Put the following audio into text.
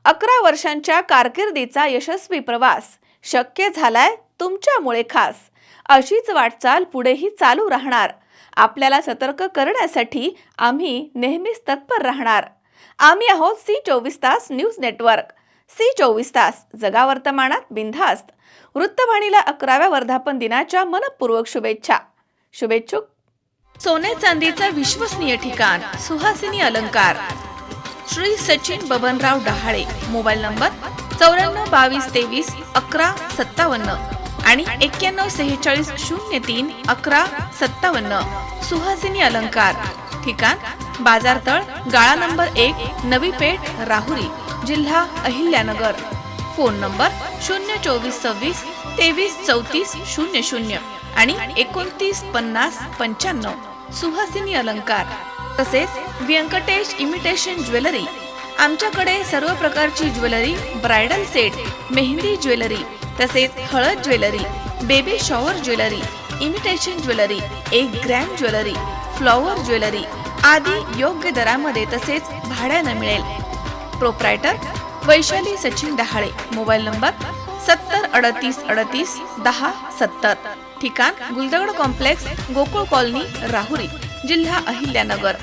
11 वर्षांच्या कारकिर्दीचा यशस्वी प्रवास शक्य झालाय तुमच्यामुळे खास। अशीच वाटचाल पुढेही चालू राहणार। आपल्याला सतर्क करण्यासाठी आम्ही नेहमीच तत्पर राहणार। आम्ही आहोत सी24 तास न्यूज नेटवर्क। सी24 तास जगा वर्तमानात बिनधास्त। वृत्तवाहिनीला 11व्या वर्धापन दिनाच्या मनपूर्वक शुभेच्छा। शुभेच्छुक सोने चांदीचा विश्वसनीय ठिकाण सुहासिनी अलंकार, श्री सचिन बबनराव डहाळे। मोबाईल नंबर 94 22 23 11 57 आणि 91 46 03 11 57। सुहासिनी अलंकार, ठिकाण बाजारतळ, गाळा नंबर 1, नवी पेठ, राहुरी, जिल्हा अहिल्यानगर। फोन नंबर 024 26 23 34 00 आणि 29 50 95। सुहासिनी अलंकार। तसेच व्यंकटेश इमिटेशन ज्वेलरी, आमच्याकडे सर्व प्रकारची jewellery, bridal set, mehndi jewellery, तसेच हळद jewellery, baby shower jewellery, imitation jewellery, 1 gram jewellery, flower jewellery आदी योग्य दरामध्ये तसेच भाड्याने मिळेल। Proprietor Vaishali Sachin Dahale. Mobile number 70 38 38 10 70। ठिकाण गुलदगड कॉम्प्लेक्स, गोकुळ कॉलनी, राहुरी, जिल्हा अहिल्यानगर।